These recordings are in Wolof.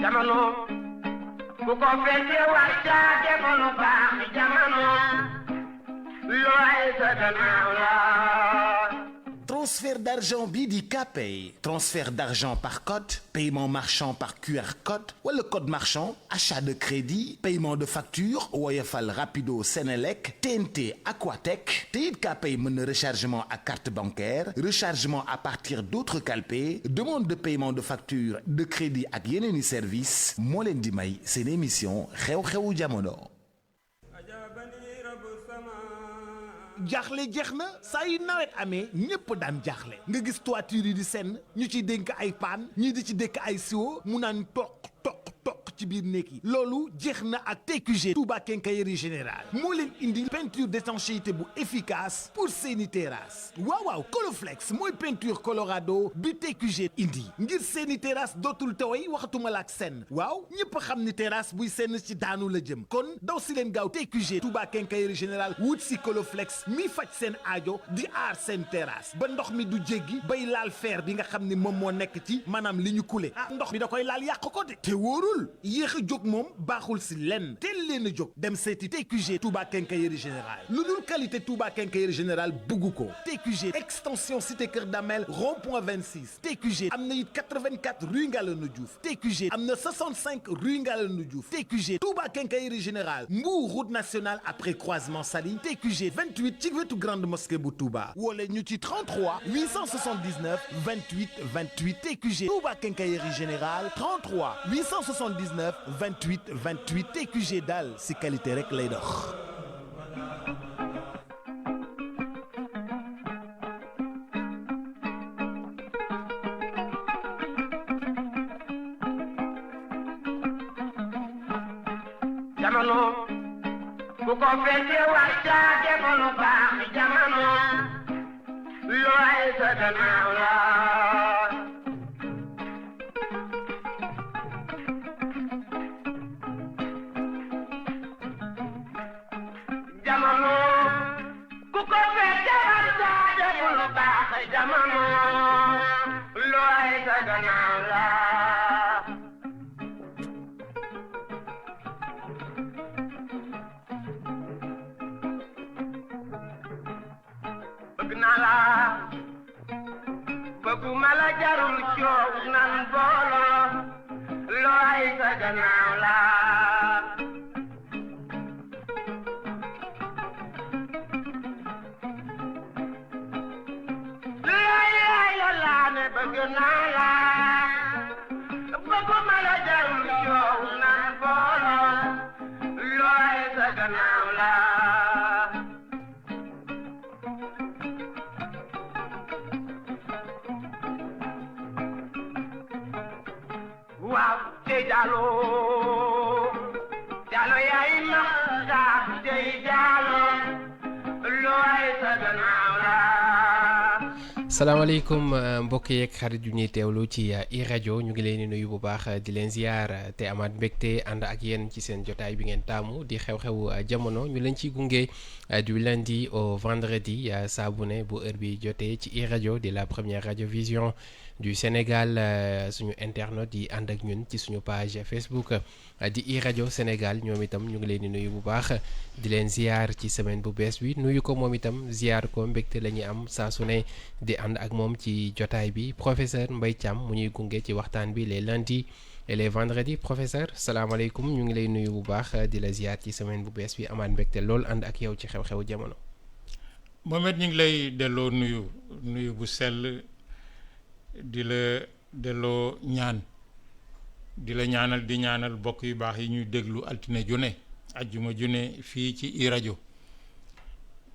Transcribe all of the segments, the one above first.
jamono bu ko fekkee war caa demoon baax jamono looy sa gannaaw la. Transfert d'argent bii di Kpay transfert d'argent par code paiement marchand par QR code wala code marchand achat de crédit paiement de facture Woyofal Rapido Senelec TNT Aquatech te it Kpay mën na rechargement à carte bancaire rechargement à partir d'autres calpés demande de paiement de facture de crédit ak yeneeni service moo leen di may seen émission xew-xewu jamono. jaaxle jeex na saa yu nawet amee ñépp daan jaaxle nga gis toiture yi di senn ñu ciy dénk ay paan ñii di ci dékk ay siwo mu naan toq ci biir néeg yi loolu jeex na ak TQG Touba Quincaillerie Générale moo leen indi peinture d'étanchéité bu efficace pour seeni terrasse waaw Coloflex mooy peinture colorado bi TQG indi ngir seeni terrasse dootul tooy waxatuma la ak senn waaw ñëpp xam ni terrasse buy senn ci daanu la jëm kon daw si leen gaaw TQG Touba Quincaillerie Générale wut si Coloflex mi faj seen aajo di aar seen terrasse ba ndox mi du jéggi bay laal fer bi nga xam ni moom moo nekk ci maanaam li ñu coulé ndox mi da koy laal yàq ko de te wóorul yéex a jóg moom baaxul si lenn teel leen a jóg dem seeti TQG Touba Quincaillerie Générale lu dul qualité Touba Quincaillerie Générale bugg ko TQG extension cité Kër Damel rond-point 26 TQG am na it 84 rue Ngalandou Diouf TQG am na 65 rue Ngalandou Diouf TQG Touba Quincaillerie Générale Mbour route nationale après croisement Saly TQG 28 ci wetu grande mosquée bu Touba wala ñu ci 33 879 28 28 TQG Touba Quincaillerie Générale 33 879 28 28 TQG daal si qualité rek lay dox. jamono bu ko fekkee war caa demoon baax jamono looy sa gannaaw la. jamono ku ko fekkee war caa demoon baax jamono looy sa gannaaw la. bëgg naa la bëgguma la jarul coow nan booloo looy sa gannaaw la. bëgg naa la bëgguma la jarul coow nan booloo looy sa gannaaw la. waaw te Diallo yaay nax sax te Diallo looy sa gannaaw la. salaamaaleykum mbokk yeeg xarit yu ñuy teewlu ci iRadio ñu ngi leen di nuyu bu baax di leen ziar te amaat mbégte ànd ak yéen ci seen jotaay bi ngeen taamu di xew-xewu jamono ñu leen ciy gunge du lundi au vendredi saa bu ne bu heure bi jotee ci iRadio di la première radiovision du Sénégal suñu internet yi ànd ak ñun ci suñu page Facebook di iRadio Sénégal ñoom itam ñu ngi leen di nuyu bu baax di leen ziar ci semaine bu bees bi nuyu ko moom itam ziar ko mbégte la ñuy am saa su ne di ànd ak moom ci jotaay bi professeur Mbaye Thiam mu ñuy gunge ci waxtaan bi les lundis et les vendredis professeur salaamaaleykum ñu ngi lay nuyu bu baax di la ziar ci semaine bu bees bi amaat mbégte lool ànd ak yow ci xew-xewu jamono. Mohamed ñu ngi lay delloo nuyu bu sell di la delloo ñaan di la ñaanal di ñaanal bokk yu baax yi ñuy déglu altine june ajjuma june fii ci iRadio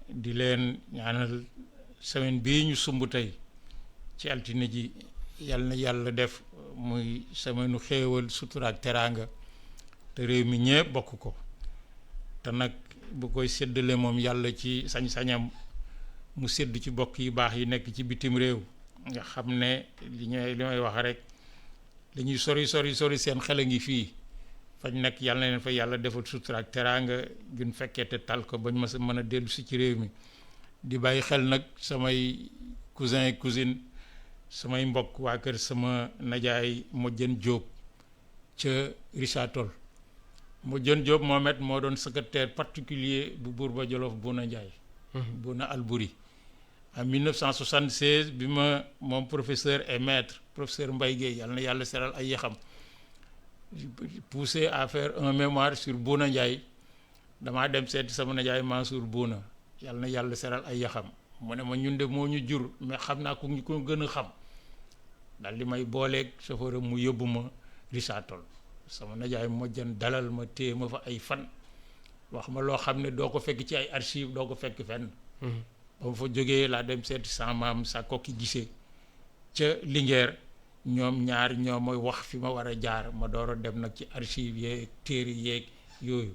di leen ñaanal semaine bii ñu sumb tey ci altine ji yal na yàlla def muy semaine xéewal sutura ak teraanga te réew mi ñépp bokk ko te nag bu koy séddale moom yàlla ci sañ-sañam mu sédd ci bokk yu baax yi nekk ci bitim réew nga xam ne li may wax rek li ñuy sori seen xel a ngi fii fañ nekk yàlla na leen fa yàlla defal sutura ak teraanga gën fekkee te tal ko bañ ma sa mën a dellu si ci réew mi di bàyyi xel nag samay cousin et cousine samay mbokk waa kër sama najaay Mojjen Jóob ca Richard Toll. Modiane Diop Mohamed moo doon secrétaire particulier bu Bourba Jolof Bouna Ndiaye. Bouna Albouri. En 1976 bi ma moom professeur et maître professeur Mbaye Guèye yal na yàlla seral ay yaxam poussé à faire un mémoire sur Bouna Ndiaye damaa dem seeti sama nijaay Mansour Bouna yal na yàlla seral ay yaxam mu ne ma ñun de moo ñu jur mais xam naa ku ñu ko gën a xam daal di may booleeg chauffeur mu yóbbu ma Richard Toll sama nijaay Modiane dalal ma téye ma fa ay fan wax ma loo xam ne doo ko fekk ci ay archives doo ko fekk fenn. ba mu fa jógee laa dem seeti sama maam sa kokki gisee ca Linguère ñoom ñaar ñoo mooy wax fi ma war a jaar ma door a dem nag ci archive yeeg téere yeeg yooyu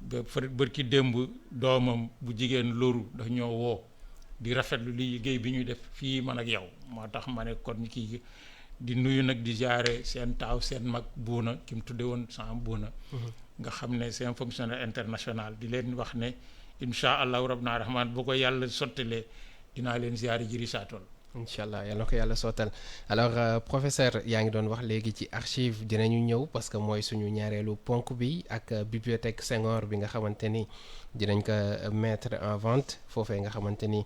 ba bërki démb doomam bu jigéen loru daf ñoo woo di rafetlu li liggéey bi ñuy def fii man ak yow moo tax ma ne kon kii di nuyu nag di jaare seen taaw seen mag Buuna ki mu tudde woon sama Buuna nga xam ne c'est un fonctionnaire international di leen wax ne incha allahu rabbina rahman bu ko yàlla sottalee dinaa leen ziyaare ji Richard Toll. incha allah yal na ko yàlla sottal alors professeur yaa ngi doon wax léegi ci archive dinañu ñëw parce que mooy suñu ñaareelu ponk bi ak bibliothèque Senghor bi nga xamante ni dinañ ko mettre en vente foofee nga xamante ni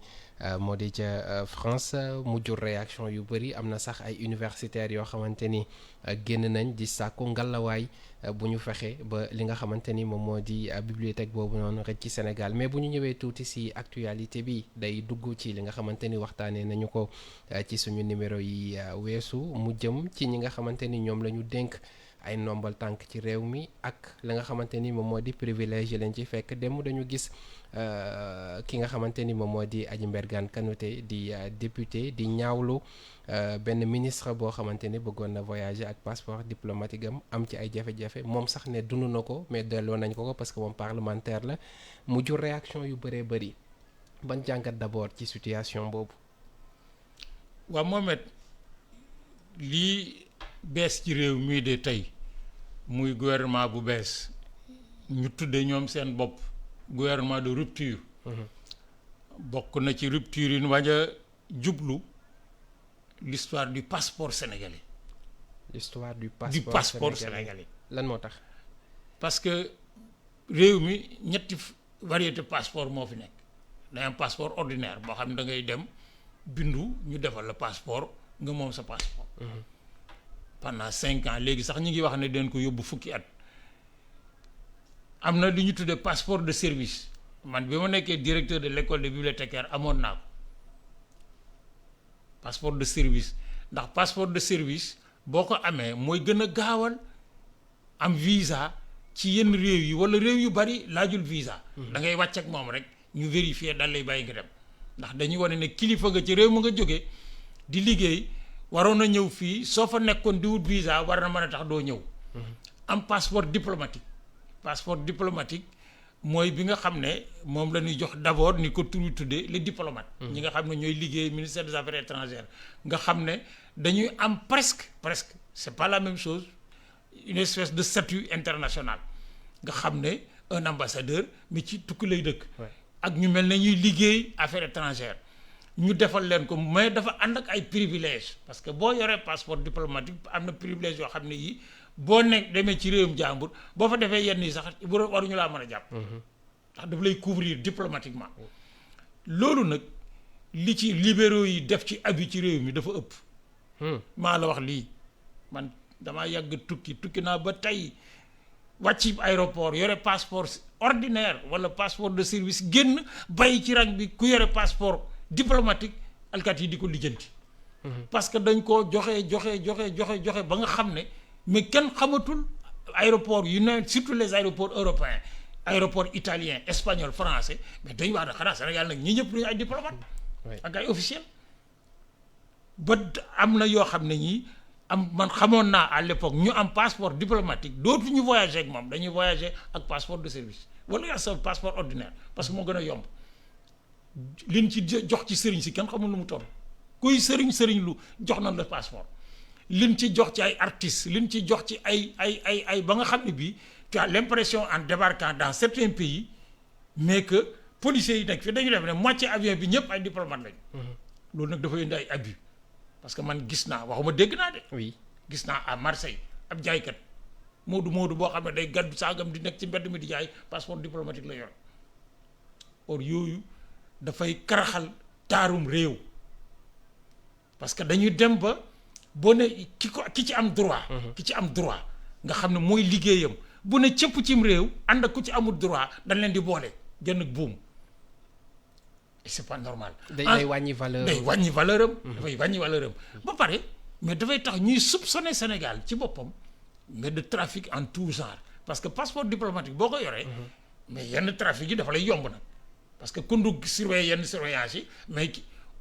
moo di ca France mu jur réaction yu bëri am na sax ay universitaires yoo xamante ni génn nañ di sàkku ngalawaay bu ñu fexe ba li nga xamante ni moom moo di bibliothèque boobu noonu rek ci Sénégal mais bu ñu ñëwee tuuti si actualité bi day dugg ci li nga xamante ni waxtaanee nañu ko ci suñu numéro yi weesu mu jëm ci ñi nga xamante ni ñoom la ñu dénk ay ndombal tànk ci réew mi ak la nga xamante ni moom moo di privilège yi leen ci fekk dem dañu gis ki nga xamante ni moom moo di Adji Mbergane Kanouté di député di ñaawlu benn ministre boo xamante ni bëggoon na voyager ak passeport diplomatique am ci ay jafe-jafe moom sax ne dund na ko mais delloo nañ ko parce que moom parlementaire la mu jur réaction yu bëree bëri ban jàngat d'abord ci situation boobu. waaw Mohamed lii bees ci réew mii de tey muy gouvernement bu bees ñu tudde ñoom seen bopp gouvernement de rupture. bokk na ci rupture yi ñu wañ a jublu l'histoire du passeport sénégalais. l'histoire du passeport sénégalais. lan moo tax. parce que réew mi ñetti variété passeport moo fi nekk day am passeport ordinaire boo xam ne da ngay dem bindu ñu defal la passeport nga moom sa passeport. pendant 5 ans léegi sax ñu ngi wax ne den ko yóbbu fukki at. am na lu ñu tuddee passeport de service man bi ma nekkee directeur de l'école des bibliothécaires amoon naa ko passeport de service ndax passeport de service boo ko amee mooy gën a gaawal am visa ci yenn réew yi wala réew yu bari laajul visa. da ngay wàcc ak moom rek ñu vérifier dal lay bàyyi nga dem ndax dañuy wane ne kilifa nga ci réew mu nga jógee di liggéey waroon na ñëw fii soo fa nekkoon di wut visa war na mën a tax doo ñëw. am passeport diplomatique. passeport diplomatique mooy bi nga xam ne moom la ñuy jox d'abord ni ko turu tuddee les diplomates. ñi nga xam ne ñooy liggéey ministère des affaires étrangères nga xam ne dañuy am presque c'est pas la même chose une espèce de statut international nga xam ne un ambassadeur mais ci tukki lay dëkk. ak ñu mel ne ñuy liggéey affaires étrangères ñu defal leen ko mais dafa ànd ak ay privilèges parce que boo yoree passeport diplomatique am na privilèges yoo xam ne yii. boo nekk demee ci réewum jàmbur boo fa defee yenn yi sax waruñu laa mën a jàpp. ndax daf lay couvrir diplomatiquement. loolu nag li ci libéraux yi def ci abus ci réew mi dafa ëpp. maa la wax lii man damaa yàgg tukki naa ba tey wàcc aéroport yore passeport ordinaire wala passeport de service génn bàyyi ci rang bi ku yore passeport diplomatique alkaati yi di ko lijjanti. parce que dañ koo joxe ba nga xam ne. mais kenn xamatul aéroport yu ne surtout les aéroports européens aéroport italien espagnol français mais dañu wax ne xanaa Sénégal nag ñi ñëpp duñu ay diplomate ak ay officiel ba am na yoo xam ne ñii man xamoon naa à l'époque ñu am passeport diplomatique dootuñu voyager ak moom dañuy voyager ak passeport de service wala yaa sa passeport ordinaire parce que moo gën a yomb liñ ci jox ci sëriñ si kenn xamul lu mu toll kuy sëriñ lu jox na la passeport liñ ci jox ci ay artistes liñ ci jox ci ay ba nga xam ne bii tu as l'impression en débarquant dans certains pays mais que policiers yi nekk fii dañu def ne moitié avion bi ñëpp ay diplomates lañ. loolu nag dafa indi ay abus parce que man gis naa waxuma dégg naa de. oui gis naa à Marseille ab jaaykat moodu boo xam ne day gàddu saagam di nekk ci mbedd mi di jaay passeport diplomatique la yor or yooyu dafay karaxal taarum réew parce que dañuy dem ba boo ne ki ci am droit nga xam ne mooy liggéeyam bu ne cëpp cim réew ànd ak ku ci amul droit dañ leen di boole genn buum et c'est pas normal. day wàññi valeur day wàññi valeur am. dafay wàññi valeur am. ba pare mais dafay tax ñuy soupçonner Sénégal ci boppam mais de trafic en tout genre parce que passeport diplomatique boo ko yoree. mais yenn trafic yi dafa lay yomb nag parce que kundu surveiller yenn surveillance yi mais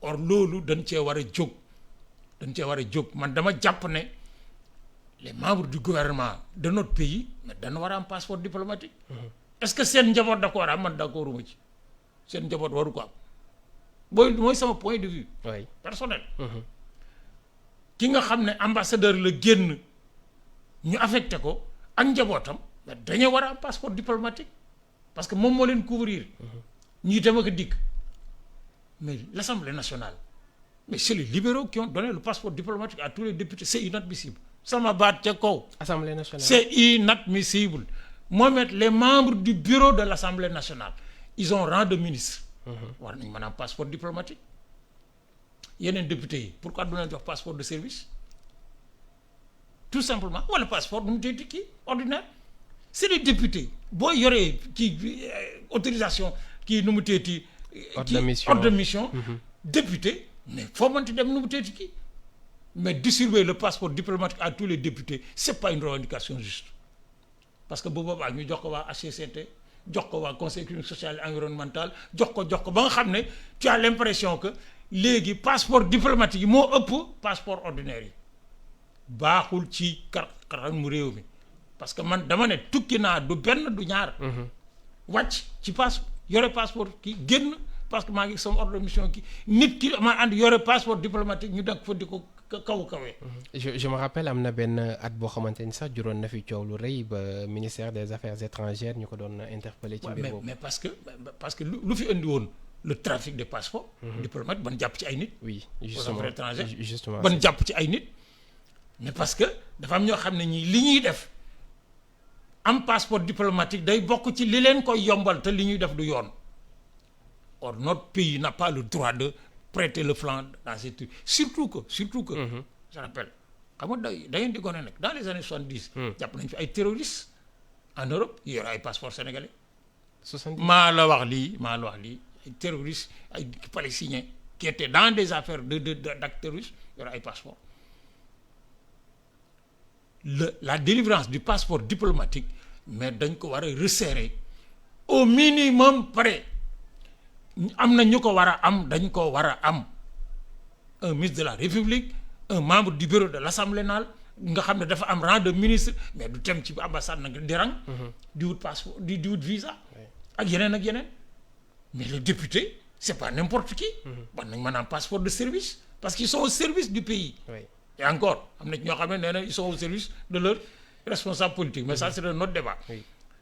or loolu dañ cee war a jóg man dama jàpp ne les membres du gouvernement de notre pays mais dana war a am passeport diplomatique. est-ce que seen njaboot da ko war a am man d'accorduma ci seen njaboot waru ko am. mooy sama point de vue personnel. ki nga xam ne ambassadeur la génn ñu affecté ko ak njabootam dañoo war a am passeport diplomatique parce que moom moo leen couvrir. ñuy dem ak dikk mais l'Assemblée nationale mais c'est les libéraux qui ont donné le passeport diplomatique à tous les députés c'est inadmissible. sama baat ca kaw. Assemblée nationale c'est inadmissible. Mohamed les membres du bureau de l'Assemblée nationale ils ont rang de ministre. war nañ mën a am passeport diplomatique yeneen député yi pourquoi du leen jox passeport de service tout simplement wala passeport nu mu teeti kii ordinaire c'est les députés boo yoree kii autorisation kii nu mu teeti ordre de mission député mais foo mënti dem nu mu teeti kii mais distribuer le passeport diplomatique à tous les députés c'est pas une revendication juste parce que bu boobaa ñu jox ko waa HCCT jox ko waa conseil économique social et environnemental jox ko ba nga xam ne tu as l'impression que léegi passeport diplomatique yi moo ëpp passeport ordinaire yi baaxul ci karan mu réew mi parce que man dama ne tukki naa du benn du ñaar wàcc ci yore passeport ki génn parce que maa ngi sama ordre de mission ki nit ki ma ànd yore passeport diplomatique ñu dang fa di ko kawee. je me rappelle am na benn at boo xamante ni sax juróon na fi coow lu rëy ba ministère des affaires étrangères ñu ko doon interpellé ci mbir boobu. mais parce que lu fi indi woon le trafic des passeports diplomatique ban jàpp ci ay nit. oui justement ban jàpp ci ay nit. mais parce que dafa am ñoo xam ne ñii li ñuy def am passeport diplomatique day bokk ci li leen koy yombal te li ñuy def du yoon. Or notre pays n'a pas le droit de prêter le flanc dans ces trucs surtout que je rappelle xam nga da ngeen di gone nag dans les années 70 jàpp nañ fi ay terroristes en Europe yi yore ay passeport sénégalais 70 maa la wax lii ay terroristes ay palestiniens qui étaient dans des affaires d'actes terroristes yore ay passeport la délivrance du passeport diplomatique mais dañ ko war a resserrer au minimum près am na ñu ko war a am dañ ko war a am un ministre de la République un membre du bureau de l'Assemblée nationale nga xam ne dafa am rang de ministre mais du tem ci ambassade nag di rang di wut passeport di wut visa ak yeneen mais les députés c'est pas n'importe qui war nañ mën a am passeport de service parce qu'ils sont au service du pays et encore am na ñoo xam ne nee na ils sont au service de leur responsable politique mais ça c'est un autre débat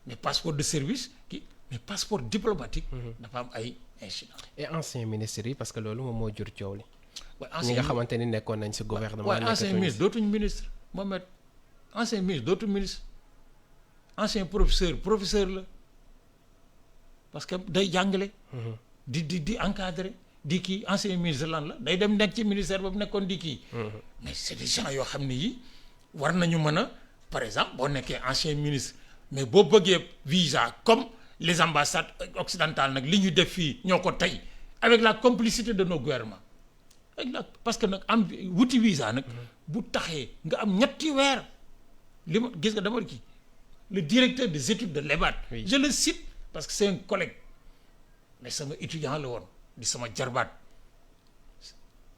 mais passeport de service mais passeport diplomatique dafa am ay incident et ancien ministre yi parce que loolu moom moo jur coow li ñi nga xamante ni nekkoon nañ ci gouvernement ancien ministre dootuñ ministre Mohamed ancien ministre dootuñ ministre ancien professeur la parce que day jàngale di encadrer di kii ancien ministre lan la day dem nekk ci ministère boobu nekkoon di kii mais c'est des gens yoo xam ne yi war nañu mën a par exemple boo nekkee ancien ministre mais boo bëggee visa comme les ambassades occidentales nag li ñu def fii ñoo ko tey avec la complicité de nos gouvernements parce que nag am wuti visa nag bu taxee nga am ñetti weer li ma gis nga dama kii le directeur des études de l'EBAD je le cite parce que c'est un collègue mais sama étudiant la woon di sama jarbaat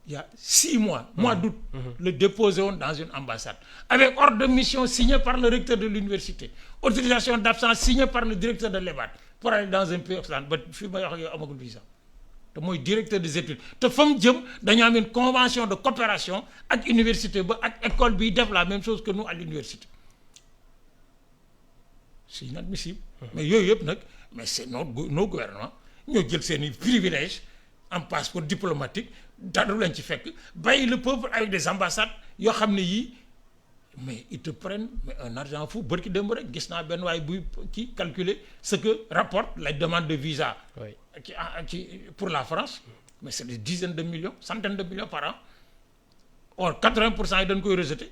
il y a 6 mois mois d'août le déposé woon dans une ambassade avec ordre de mission signé par le recteur de l'université autorisation d'absence signée par le directeur de l'EBAD pour aller dans un pays occidental ba fii may wax ak yow amagul visa te mooy directeur des études te fa mu jëm dañu am une convention de coopération ak université ba ak école bi def la même chose que nous à l'université c'est inadmissible mais yooyu yëpp nag mais c'est nos gouvernements ñoo jël seeni privilèges en passeport diplomatique dara leen ci fekk bàyyi le peuple avec des ambassades yoo xam ne yii mais ils te prennent mais un argent fou bërki démb rek gis naa benn waaye buy ci calculer ce que rapporte la demande de visa ci pour la France, mais c'est des dizaines de millions, centaines de millions par an. Or 80% yi dañ koy rejeté.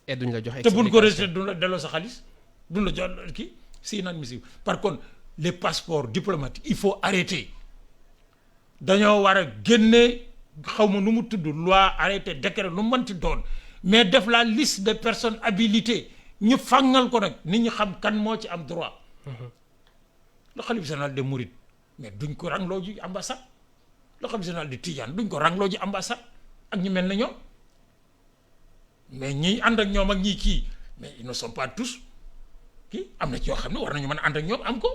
et duñ la jox te buñ ko rejeté duñ la delloo sa xaalis duñ la jox kii c'est inadmissible. Par contre les passeports diplomatiques il faut arrêter dañoo war a génne xaw ma nu mu tudd loi arrêté décret lu mu mënti doon mais def la liste des personnes habilitées ñu fàngal ko nag nit ñi xam kan moo ci am droit. Le khalife général des Mourides mais duñ ko rangloo ji ambassade le khalife général de Tidiane duñ ko rangloo ji ambassade ak ñu mel ne ñoom mais ñi ànd ak ñoom ak ñi kii mais ils ne sont pas tous kii am na ci yoo xam ne war nañu mën a ànd ak ñoom am ko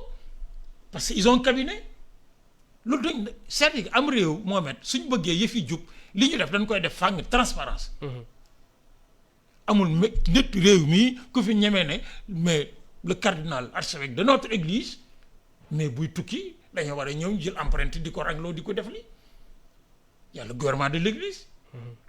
parce que ils ont un cabinet loolu dañ c'est-à-dire am réew Mohamed suñ bëggee yëf yi jub li ñu def dañ koy def fàng transparence amul nit réew mii ku fi ñemee ne mais le cardinal archevêque de notre église mais buy tukki dañoo war a ñëw jël empreinte di ko rangloo di ko def li y a le gouvernement de l'église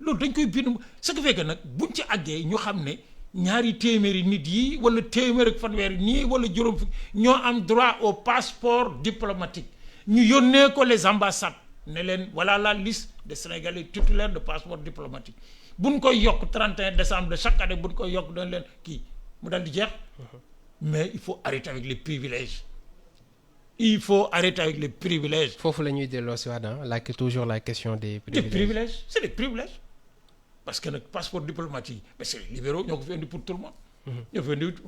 loolu dañ koy bind ce qui fait que nag buñ ci àggee ñu xam ne ñaari téeméeri nit yi wala téeméer ak fanweeri nii wala juróom fi ñoo am droit au passeport diplomatique ñu yónnee ko les ambassades ne leen voilà la liste des Sénégalais titulaires de passeport diplomatique buñ koy yokk 31 décembre de chaque année buñ koy yokk dañ leen kii mu dal di jeex mais il faut arrêter avec les privilèges. Il faut arrêter avec les privilèges. foofu la ñuy delloo si waat toujours la question des privilèges. Des privilèges, c'est des privilèges. Parce que le passeport diplomatique, mais c'est les libéraux ñoo ko fi indi pour tout le monde.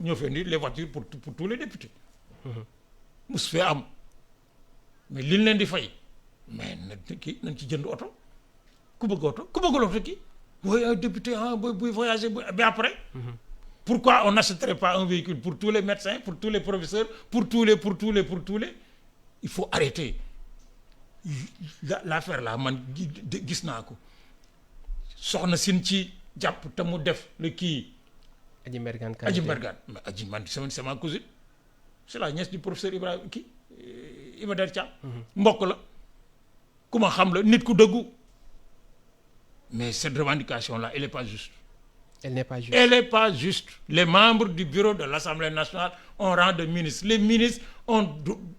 ñoo fi indi les voitures pour tous les députés. mus fee am mais liñ leen di fay mais nañ ci jënd oto ku bëgg oto kii booy un député buy voyager bi après. Pourquoi on n'achèterait pas un véhicule pour tous les médecins, pour tous les professeurs, pour tous les il faut arrêter l'affaire là man gis naa ko soxna sin ci jàpp te mu def le kii. Adji Mbergane mais Adji man c'est ma cousine c'est la nièce du professeur Ibrahima kii Iba Der Thiam. mbokk la ku ma xam la nit ku dëggu mais cette revendication là elle est pas juste. Elle n'est pas juste. Elle n'est pas juste. Les membres du bureau de l'Assemblée nationale ont rang de ministre. Les ministres ont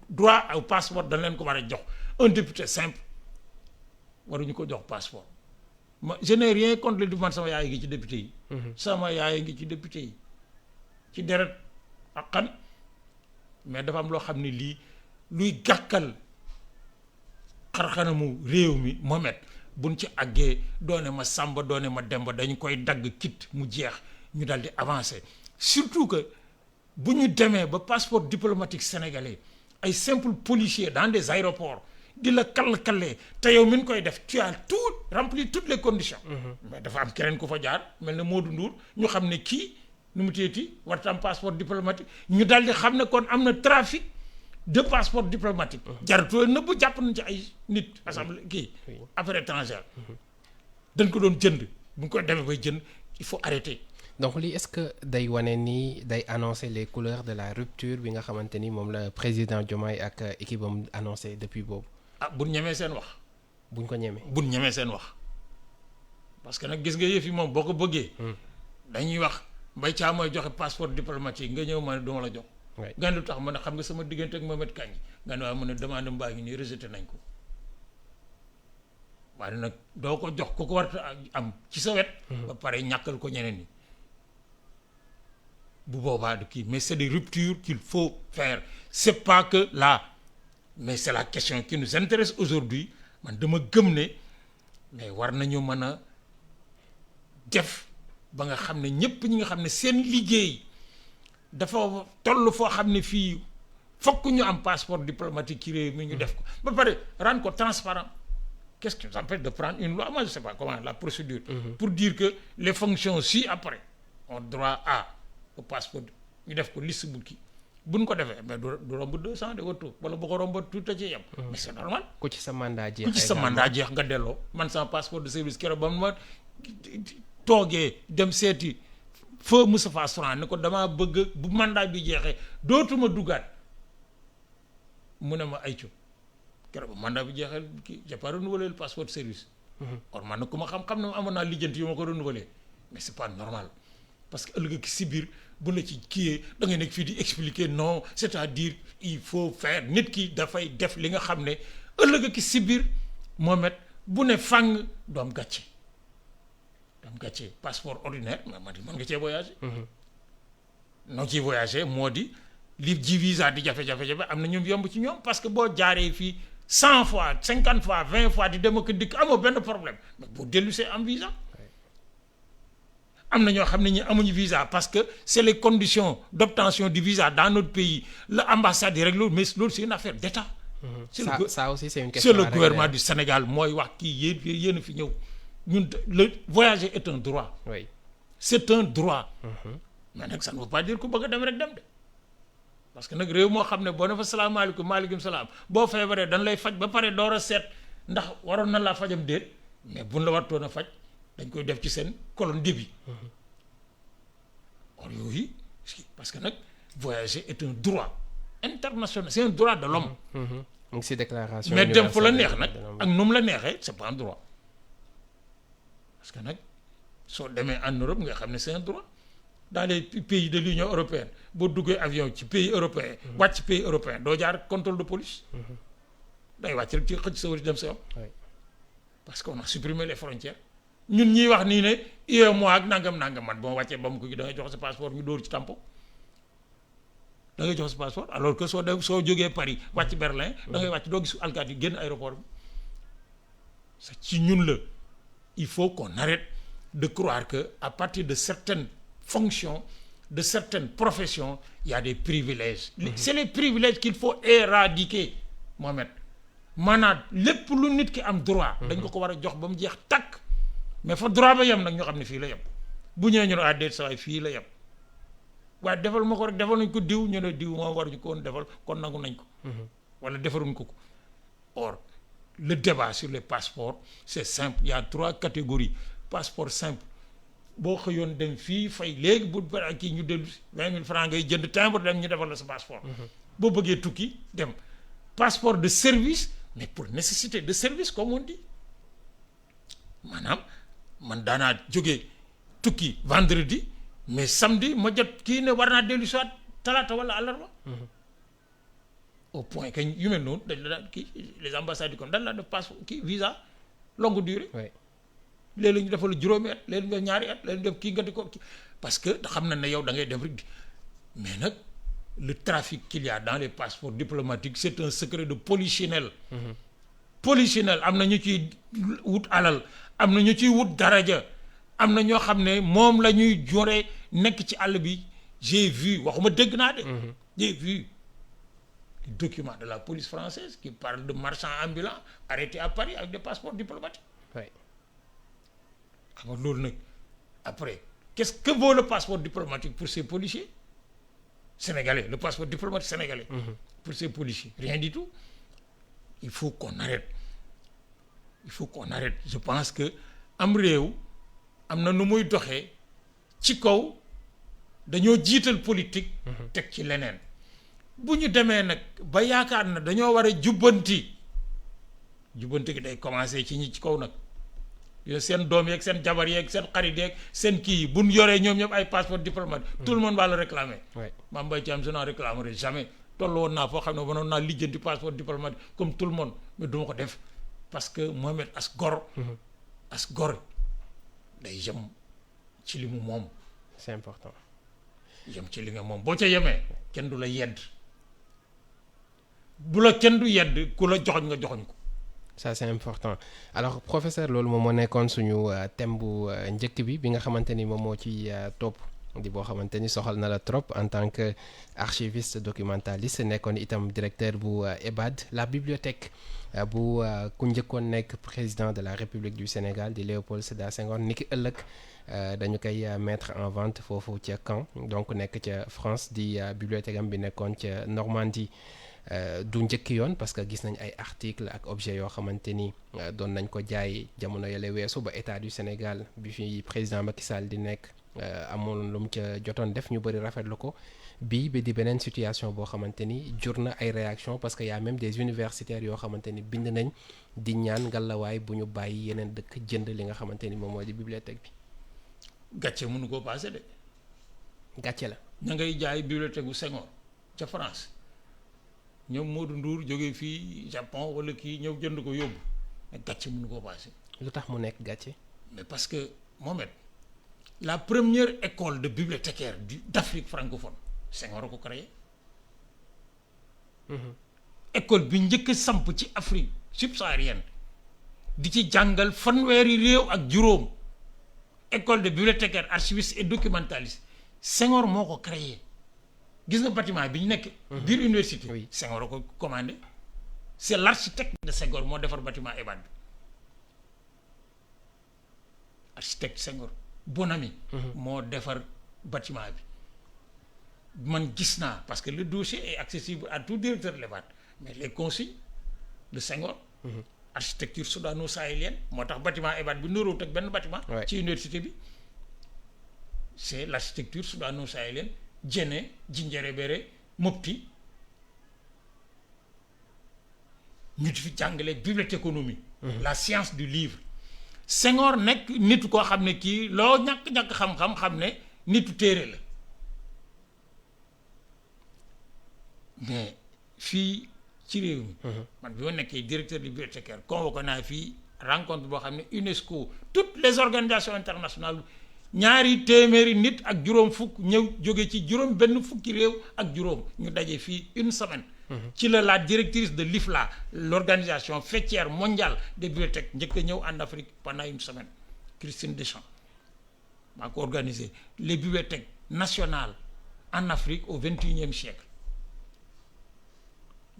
droit au passeport dañ leen ko war a jox. Un député simple waruñu ko jox passeport. Je n'ai rien contre le man sama yaay ngi ci député yi. sama yaay ngi ci député yi. ci deret ak xan mais dafa am loo xam ne lii luy gàkkal xarxanamu réew mi Mohamed buñ ci àggee doone ma Samba doone ma Demba dañu koy dagg kit mu jeex ñu dal di avancer surtout que bu ñu demee ba passeport diplomatique sénégalais ay simple policier dans des aéroports di la kall-kallee te yow mi ngi koy def tu as tout rempli toutes les conditions. mais dafa am keneen ku fa jaar mel ne Modou Ndour ñu xam ne kii nu mu teeti warta am passeport diplomatique ñu dal di xam ne kon am na trafic de passeport diplomatique. jaratoo nëbb jàpp nañ ci ay nit assemblée kii affaires étrangères dañ ko doon jënd bu ñu ko demee bay jënd il faut arrêter. donc lii est-ce que day wane ni day annoncer les couleurs de la rupture bi nga xamante ni moom la président Diomaye ak équipe am annoncé depuis boobu. buñ ñemee seen wax. buñ ko ñemee. buñ ñemee seen wax parce que nag gis nga yëf yi moom boo ko bëggee. dañuy wax Mbaye Thiam mooy joxe passeport diplomatique nga ñëw ma ne duma la jox. nga lu tax ma ne xam nga sama diggante ak Mohamed Kandji nga ne waaw mu ne demande mbaa ngi nii rejeté nañ ko waaye nag doo ko jox ku ko war am ci sa wet. ba pare ñàkkal ko ñeneen ñi. bu boobaa du kii mais c'est des ruptures qu'il faut faire c'est pas que là mais c'est la question qui nous intéresse aujourd'hui man dama gëm ne mais war nañu mën a def ba nga xam ne ñëpp ñi nga xam ne seen liggéey dafa toll foo xam ne fii fokk ñu am passeport diplomatique ci réew mi ñu def ko ba pare rendre ko transparent. Qu'est-ce qui nous empêche de prendre une loi? Moi je sais pas comment la procédure pour dire que les fonctions ci après ont droit à au passeport ñu def ko liste bu kii buñ ko defee mais du romb 200 de retour wala bu ko romb tout a ci yem. mais c'est normal. ku ci sa mandat jeex. ku ci sa mandat jeex nga delloo man sama passeport de service keroog ba ma toogee dem seeti feu Moustapha Souran ne ko damaa bëgg bu mandat bi jeexee dootuma duggaat mu ne ma aycu keroog ba mandat bi jeexee kii j'ai pas renouvelé le passeport de service. or man nag ku ma xam-xam ne amoon naa lijjanti yu ma ko renouvelé mais c'est pas normal. parce que ëllëg si biir bu la ci kiiyee da ngay nekk fii di expliquer non c'est-à-dire il faut faire nit ki dafay def li nga xam ne ëllëg ki si biir Mohamed bu ne fàng doom gàcce passeport ordinaire mais man mën nga cee voyager. noo ciy voyager moo di li ji visa di jafe-jafe am na ñoom yomb ci ñoom parce que boo jaaree fii 100 fois 50 fois 20 fois di dem ak dikk amoo benn problème mais boo dellusee am visa. am na ñoo xam ne ñi amuñu visa parce que c'est les conditions d'obtention du visa dans notre pays la ambassade yi rek loolu mais loolu c'est une affaire d'État. ça aussi c'est une question. c'est le gouvernement du Sénégal mooy wax kii yéen a fi ñëw ñun le voyager est un droit. oui c'est un droit. mais nag ça ne veut pas dire ku bëgg a dem rek dem de parce que nag réew moo xam ne boo ne fa salaamaaleykum maaleykum salaam boo feebaree dañ lay faj ba pare door a seet ndax waroon na laa fajam déet mais buñ la wartoon a faj dañ koy def ci seen colonne débit. or yooyu parce que nag voyager est un droit international c'est un droit de l'homme. mu ngi si déclaration. mais dem fu la neex nag ak nu mu la neexee c'est pas un droit parce que nag soo demee en Europe nga xam ne c'est un droit. dans les pays de l'Union européenne boo duggee avion ci pays européen wàcc ci pays européen doo jaar contrôle de police day wàcc rek ci xëcc sa wari dem sa yoon parce qu'on a supprimé les frontières ñun ñiy wax nii ne UEMOA ak nangam man boo wàccee ba mu ko gi da ngay jox sa passeport ñu dóor ci tampon da ngay jox sa passeport alors que soo jógee Paris wàcc Berlin da ngay wàcc doo gis alkaati yi génn aéroport bi c'est ci ñun la il faut qu'on arrête de croire que à partir de certaines fonction de certaines professions il y a des privilèges. C'est les privilèges qu'il faut éradiquer Mohamed maanaam lépp lu nit ki am droit dañ ko war a jox ba mu jeex takk mais fa droit ba yem nag ñoo xam ne fii la yem bu ñëwee ñu ne déet sa waay fii la yem waaye defal ma ko rek defal nañ ko diw ñu ne diw moom waruñu ko woon defal kon nangu nañ ko wala defaruñ ko or le débat sur les passeports c'est simple il y a 3 catégories passeport simple boo xëyoon dem fii fay léegi bu bara kii ñu dellu 20 000 francs ngay jënd timbre dem ñu defal la sa passeport boo bëggee tukki dem passeport de service mais pour nécessité de service comme on dit maanaam man daanaa jógee tukki vendredi mais samedi ma jot kii ne war naa dellu soit talaata wala àllarba au point que yu mel noonu dañ la daan kii les ambassades comme dañ la def passeport kii visa longue durée léeg-léeg ñu defal juróomi at léeg-léeg ñu def ñaari at léeg-léeg ñu def kii nga di ko parce que xam na ne yow da ngay dem rek mais nag le trafic qu'il y a dans les passeports diplomatiques c'est un secret de polichinelle. Polichinelle am na ñu ciy wut alal am na ñu ciy wut daraja am na ñoo xam ne moom la ñuy jore nekk ci àll bi j'ai vu waxuma dégg naa de. J'ai vu des documents de la police française qui parlent de marchands ambulants arrêtés à Paris avec des passeports diplomatiques. xam nga loolu nag après qu'est-ce que vaut le passeport diplomatique pour ces policiers sénégalais le passeport diplomatique sénégalais pour ces policiers rien du tout il faut qu'on arrête je pense que am réew am na nu muy doxee ci kaw dañoo jiital politique teg ci leneen bu ñu demee nag ba yaakaar na dañoo war a jubbanti gi day commencer ci ñi ci kaw nag seen doom yeeg seen jabar yeeg seen xarit yeeg seen kii yi bu ñu yoree ñoom ñëpp ay passeport diplomatique tout le monde va le réclamer. Mame Mbaye Thiam je n'en réclamerai jamais toll woon naa foo xam ne mënoon naa lijjanti passeport diplomatique comme tout le monde mais duma ko def parce que Mohamed as gor day yem ci li mu moom. c'est important. yem ci li nga moom boo ca yemee kenn du la yedd bu la kenn du yedd ku la joxoñ nga joxoñ ko. ça c'est important alors professeur loolu moom moo nekkoon suñu thème bu njëkk bi nga xamante ni moom moo ci topp di boo xamante ni soxal na la trop en tant que archiviste documentaliste nekkoon itam directeur bu EBAD la bibliothèque bu ku njëkkoon nekk président de la République du Sénégal di Léopold Sédar Senghor ni ki ëllëg dañu koy mettre en vente foofu ca Caen donc nekk ca France di bibliothèque am bi nekkoon ca Normandie du njëkki yoon parce que gis nañ ay articles ak objets yoo xamante ni doon nañ ko jaay jamono yële weesu ba état du Sénégal bi fi président Macky Sall di nekk amoon lu mu ca jotoon def ñu bëri rafetlu ko bii bi di beneen situation boo xamante ni jur na ay réactions parce que y a même des universitaires yoo xamante ni bind nañ di ñaan ngalawaay bu ñu bàyyi yeneen dëkk jënd li nga xamante ni moom moo di bibliothèque bi. gàcce mënu koo passé de gàcce la. ña ngay jaay bibliothèque gu Senghor ca France ñoom Modou Ndour jógee fii Japon wala kii ñëw jënd ko yóbbu mais gàcce mënu koo passé. lu tax mu nekk gàcce. mais parce que Mohamed la première école de bibliothécaire d'Afrique francophone Senghor a ko créé. école bi njëkk a samp ci Afrique subsaharienne di ci jàngal fanweeri réew ak juróom école de bibliothécaire archiviste et documentaliste Senghor moo ko créé gis nga bâtiment bi ñu nekk. biir université. Oui. Senghor a ko commandé. c'est l'architecte de Senghor moo defar bâtiment EBAD bi architecte Senghor Bonami. moo defar bâtiment bi man gis naa parce que le dossier est accessible à tout directeur de l'EBAD mais les consignes de Senghor. architecture soudano-sahélienne moo tax bâtiment EBAD bi niróowut ak benn bâtiment. Ouais. ci université bi c'est l'architecture soudano-sahélienne Djenné Djinguérébéré Mopti ñu di fi jàngale bibliothéconomie. la science du livre. Senghor nekk nitu koo xam ne kii loo ñàkk-ñàkk xam-xam ne nitu téere la mais fii ci réew mi. man bi ma nekkee directeur de bibliothécaire convoqué naa fii rencontre boo xam ne UNESCO toutes les organisations internationales ñaari téeméeri nit ak juróom fukk ñëw jóge ci juróom benn fukki réew ak juróom ñu daje fii une semaine. ci la directrice de l'IFLA l'organisation faîtière mondiale des bibliothèques njëkk a ñëw en Afrique pendant une semaine Christine Deschamps maa ko organisé les bibliothèques nationales en Afrique au XXIe siècle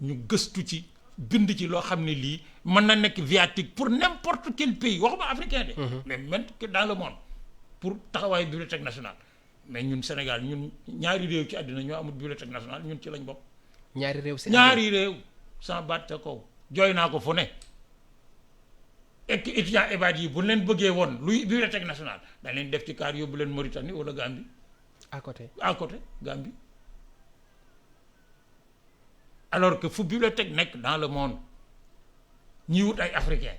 ñu gëstu ci bind ci loo xam ne lii mën na nekk viatique pour n'importe quel pays waxuma africain de mais même que dans le monde pour taxawaayu bibliothèque nationale mais ñun Sénégal ñun ñaari réew ci àddina ñoo amul bibliothèque nationale ñun ci lañ bokk. ñaari réew ñaari réew sans baat te kaw jooy naa ko fu ne ek étudiant EBAD yi bu leen bëggee woon luy bibliothèque nationale dañ leen def ci kaar yóbbu leen Mauritanie wala Gambie à côté Gambie alors que fu bibliothèque nekk dans le monde ñi wut ay africain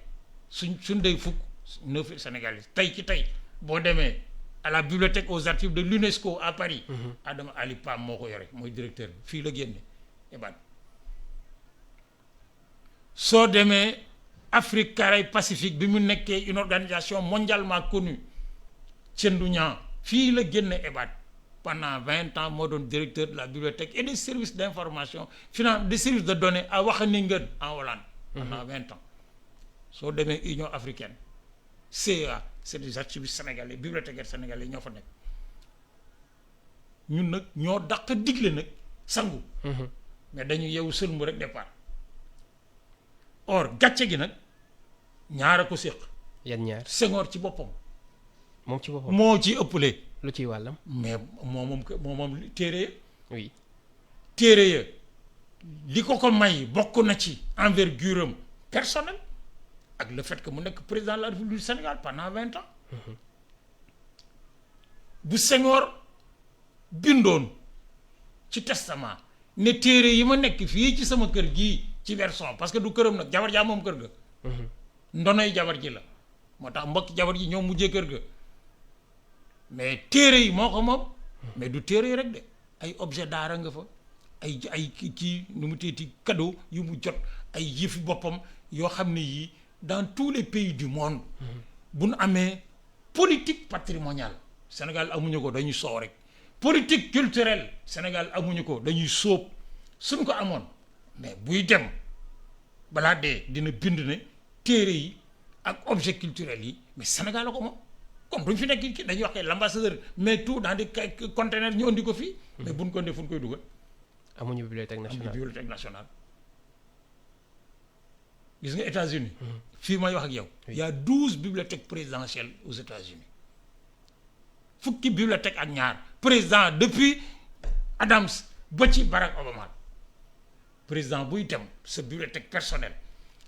suñ day fukk 9 sénégalais tey ci tey boo demee à la bibliothèque aux archives de l'UNESCO à Paris. Adama Ali Pam moo ko yore mooy directeur bi fii la génne EBAD soo demee Afrique Caraïbes Pacifique bi mu nekkee une organisation mondialement connue Tiendou Niang fii la génne EBAD pendant 20 ans moo doon directeur de la bibliothèque et des services d'information des services de données à Wageningen en Hollande pendant 20 ans soo demee Union africaine CEA c'est des archivistes sénégalais bibliothécaires sénégalais ñoo fa nekk ñun nag ñoo dàq digle nag sangu mais dañu yeewu sëlmu rek départ or gàcce gi nag ñaara ko séq yan ñaar Senghor ci boppam moom ci boppam moo ci ëppale lu ciy wàllam. mais moom téere ya oui téere ya li ko may bokk na ci envergure am personnelle ak le fait que mu nekk président de la République du Sénégal pendant 20 ans bu Senghor bindoon ci testament ne téere yi ma nekk fii ci sama kër gii ci version parce que du këram nag jabar jaa moom kër ga ndonoy jabar ji la moo tax mbokk jabar ji ñoom mujjee kër ga mais téere yi moo ko moom mais du téere yi rek de ay objet d'art nga fa ay kii nu mu teeti cadeau yu mu jot ay yëfi boppam yoo xam ne yii dans tous les pays du monde bu nu amee politique patrimoniale Sénégal amuñu ko dañuy soow rek politique culturelle Sénégal amuñu ko dañuy sóob suñ ko amoon mais buy dem balaa dee dina bind ne téere yi ak objet culturel yi mais Sénégal la ko moom comme duñ fi nekk dañuy wax l'ambassadeur mais tout dans des conteneurs ñu andi ko fii mais buñ ko andi fu ñu koy dugal amuñu bibliothèque nationale gis nga États-Unis fii may wax ak yow il y a 12 bibliothèques présidentielles aux États-Unis fukki bibliothèque ak ñaar président depuis Adams ba ci Barack Obama président buy dem sa bibliothèque personnelle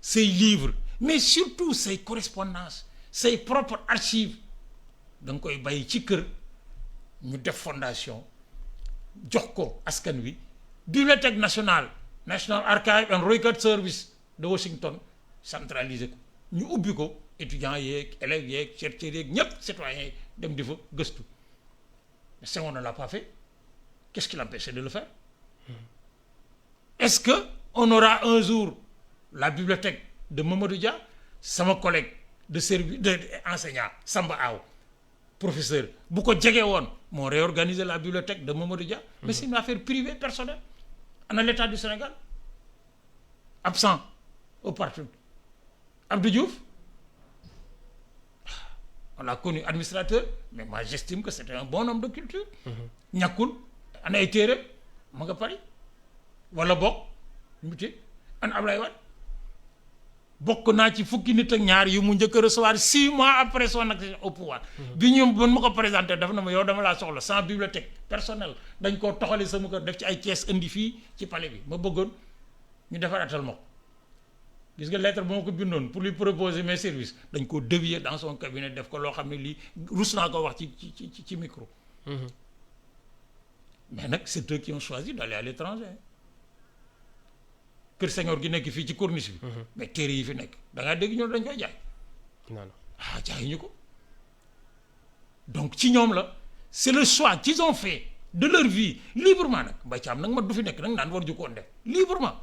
say livres mais surtout say correspondances say propres archives da nga koy bàyyi ci kër ñu def fondation jox ko askan wi bibliothèque nationale National Archive and Record Service de Washington centralisé ko ñu ubbi ko étudiants yeeg élèves yeeg chercheurs yeeg ñëpp citoyens yi dem di fa gëstu Mais Senghor ne l'a pas fait. Qu'est-ce qui l'empêchait de le faire? Est-ce qu'on aura un jour la bibliothèque de Mamadou Dia, sama collègue de service enseignant Samba Aw, professeur, bu ko jege woon moo réorganiser la bibliothèque de Mamadou Dia. Mais c'est une affaire privée, personnelle. En l'État du Sénégal, absent au partout. Abdou Diouf, on l'a connu administrateur, mais moi j'estime que c'était un bon homme de culture. ñàkkul ana ay téere ma nga Paris wala bokk mu te an Ablaye Wade bokk naa ci fukki nit ak ñaar yu mu njëkk a recevoir 6 mois après son accession au pouvoir. bi ñu mën ma ko présenté daf na ma yow dama laa soxla sans bibliothèque personnelle dañ koo toxali sama kër def ci ay kees indi fii ci palais bi ma bëggoon ñu defaratal ma ko gis nga lettre ba ma ko bindoon pour lui proposer mes services dañ koo dévier dans son cabinet def ko loo xam ne lii rus naa ko wax ci micro. Mais nag c'est eux qui ont choisi d'aller à l'étranger. Kër Senghor gi nekk fii ci corniche bi. mais téere yi fi nekk da ngaa dégg ñoom dañ koy jaay. non jaay ñu ko. donc ci ñoom la c'est le choix qu'ils ont fait de leur vie librement nag Mbaye Thiam nag man du fi nekk nag naan war ju koon def librement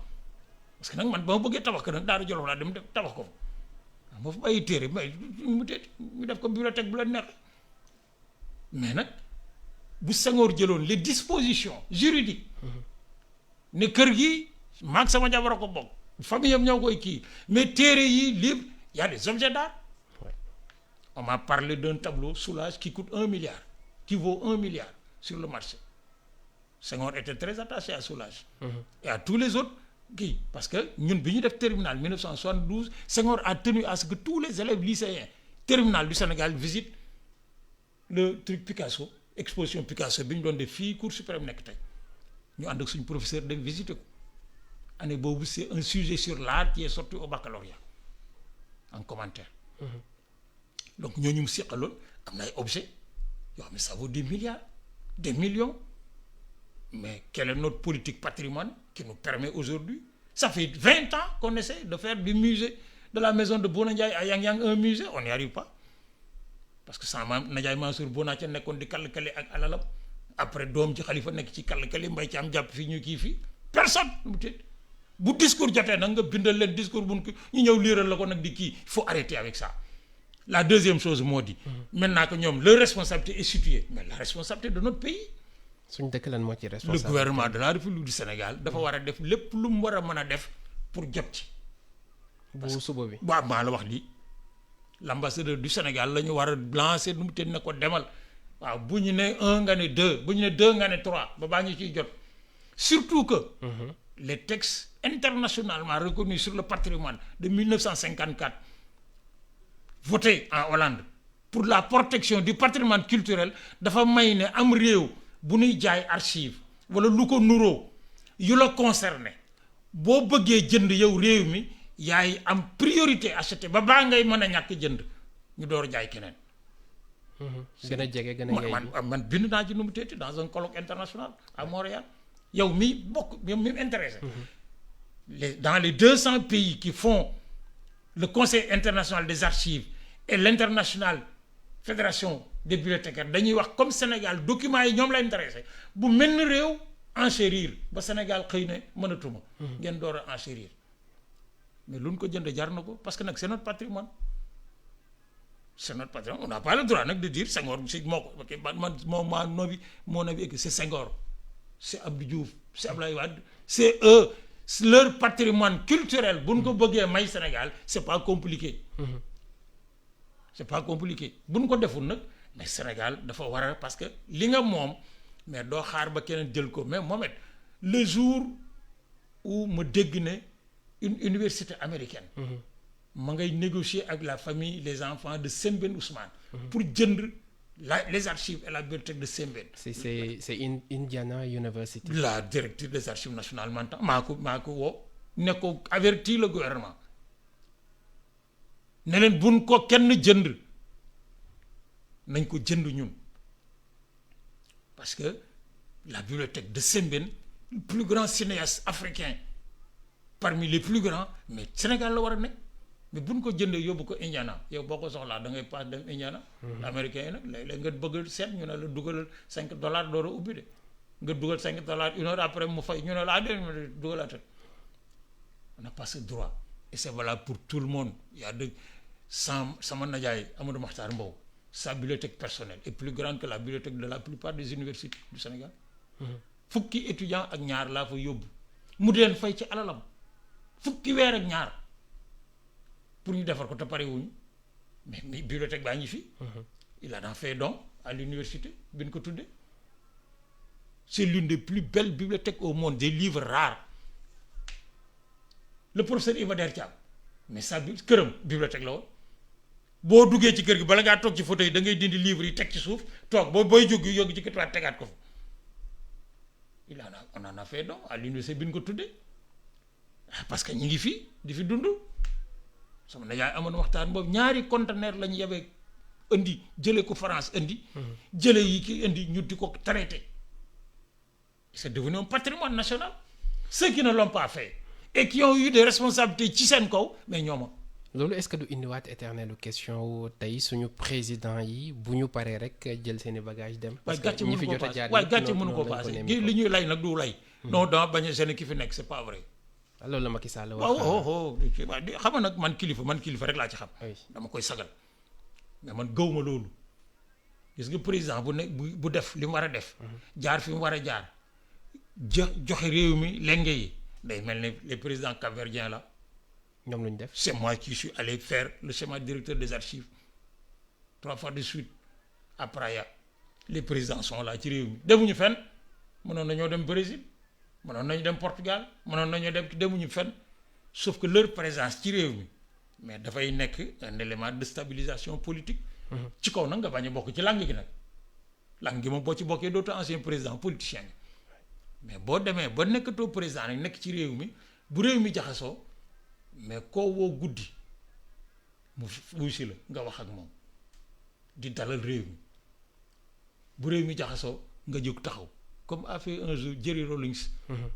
parce que nag man ba ma bëggee tabax ko nag Daara Jolof laa dem tabax ko fa ma fa bàyyi téere mais mu def ko bibliothèque bu la neex mais nag bu Senghor jëloon les dispositions juridiques ne kër gi maag sama jabar a ko bokk famille am ñoo koy kii mais téere yi libre y a des objets d'art. On m'a parlé d'un tableau Soulage qui coûte 1 milliard, qui vaut 1 milliard sur le marché. Senghor était très attaché à Soulage. Et à tous les autres qui, parce que nous, bi ñu def terminal 1972, Senghor a tenu à ce que tous les élèves lycéens terminal du Sénégal visitent le truc Picasso, exposition Picasso bi ñu doon def fii cours suprême nekk tey ñu ànd ak suñu professeur de visiter ko année boobu c'est un sujet sur l'art qui est sorti au baccalauréat en commentaire. Donc ñooñu mu seqaloon am na ay objets yoo xam ne ça vaut des milliards des millions mais quelle est notre politique patrimoine qui nous permet aujourd'hui ça fait 20 ans qu'on essaie de faire du musée de la maison de Bouna Ndiaye à Yang Yang un musée on n'y arrive pas parce que sama maam Ndiaye Mansour Bouna ca nekkoon di kàll-kale ak alalam après doom ci Xalifa nekk ci kàll-kale Mbaye ci am jàpp fii ñu kii fii personne mu tëdd bu discours jotee nag nga bindal leen discours bu ñu ñëw liiral la ko nag di kii il faut arrêter avec ça. La deuxième chose moo di maintenant que ñoom leur responsabilité est située mais la responsabilité de notre pays. suñ dëkk lan moo ci responsable. Le gouvernement de la République du Sénégal dafa war a def lépp lu mu war a mën a def pour jot ci. bu suba bi waaw maa la wax lii l'ambassadeur du Sénégal la ñu war a lancer nu mu tëdd na ko demal waaw bu ñu ne 1 nga ne 2 bu ñu ne 2 nga ne 3 ba baa ñu ciy jot surtout que. Les textes internationalement reconnus sur le patrimoine de 1954. Voté en Hollande pour la protection du patrimoine culturel dafa may ne am réew bu ñuy jaay archive wala lu ko nuroo yu la concerné boo bëggee jënd yow réew mi yaay am priorité acheté ba baa ngay mën a ñàkk jënd ñu door jaay keneen. gën a jege gën a yey man bind naa ci nu mu teeti dans un colloque international à Montréal yow mi bokk yow mi intéressé. Dans les 200 pays qui font le Conseil international des archives et l'internationale fédération des bibliothécaires dañuy wax comme Sénégal documents yi ñoom la intéressé bu mel ni réew enchérir ba Sénégal xëy na mënatuma ngeen door a enchérir mais lu ñu ko jënd jar na ko parce que nag c'est notre patrimoine on n'a pas le droit nag de dire Senghor si moo ko ok man mon avis est que c'est Senghor c'est Abdou Diouf c'est Abdoulaye Wade c'est eux leur patrimoine culturel bu ñu ko bëggee may Sénégal c'est pas compliqué. C'est pas compliqué bu ñu ko deful nag mais Sénégal dafa war a parce que li nga moom mais doo xaar ba keneen jël ko mais Mohamed le jour où ma dégg ne une université américaine. ma ngay négocier avec la famille les enfants de Sembène Ousmane. pour jënd les archives et la bibliothèque de Sembène. c'est Indiana University. La directrice des archives nationales maintenant maa ko woo ne ko avertir le gouvernement ne leen buñ ko kenn jënd nañ ko jënd ñun parce que la bibliothèque de Sembène le plus grand cinéaste africain parmi les plus grands mais Sénégal la war a nekk mais buñ ko jëndee yóbbu ko Indiana yow boo ko soxlaa da ngay paas dem Indiana. américain yi nag léeg-léeg nga bëgg seet ñu ne la dugalal $5 door a ubbi de nga dugal $5 une heure après mu fay ñu ne la dugalaatal. On n'a pas ce droit et c'est valable pour tout le monde. Il y a sama najaay Amadou Mahtar Mbow, sa bibliothèque personnelle est plus grande que la bibliothèque de la plupart des universités du Sénégal. Fukki étudiant ak ñaar laa fa yóbbu mu di leen fay ci alalam fukki weer ak ñaar pour ñu defar ko te pare wuñu mais bibliothèque baa ngi fi. Il en a fait don à l'université bi ñu ko tuddee. C'est l'une des plus belles bibliothèques au monde, des livres rares. Le professeur Iba Der Thiam mais sa këram bibliothèque la woon boo duggee ci kër gi bala ngaa toog ci fauteuil da ngay dindi livres yi teg ci suuf toog booy jóg yóbbu ci kër tegaat ko fa. On en a fait don à l'université bi ñu ko tuddee parce que ñi ngi fii di fi dund sama najaay amoon waxtaan boobu ñaari conteneur lañu yebee indi jëlee ko France indi. jëlee yi ki indi ñu di ko traité. C'est devenu un patrimoine national. Ceux qui ne l'ont pas fait et qui ont eu des responsabilités ci seen kaw mais ñooma. loolu est-ce que du indiwaat éternelle question tey suñu président yi bu ñu paree rek jël seeni bagage dem. parce que ñi fi jot a jaar waaye gàcce mënu ko passé li ñuy lay nag du lay. non dama bañ a gêner ki fi nekk c'est pas vrai. loolu la Macky Sall wax. waaw xam nga nag man kilifa rek laa ci xam. dama koy sagal mais man gëw ma loolu. gis nga président bu ne bu def li mu war a def. jaar fi mu war a jaar. joxe réew mi lenge yi day mel ne les présidents capverdiens là. ñoom lu ñu def. C'est moi qui suis allé faire le schéma directeur des archives 3 fois de suite à Praia. Les présidents sont là ci réew mi demuñu fenn mënoon nañoo dem Brésil mënoon nañu dem Portugal mënoon nañoo demuñu fenn sauf que leur présence ci réew mi mais dafay nekk un élément de stabilisation politique. ci kaw nag nga bañ a bokk ci langue gi nag langue gi moom boo ci bokkee dootu ancien président politicien mais boo demee ba nekkatoo président nag nekk ci réew mi bu réew mi jaxasoo. mais koo woo guddi mu wuy si la nga wax ak moom di dalal réew mi bu réew mi jaxasoo nga jóg taxaw comme a fait un jour Jerry Rawlings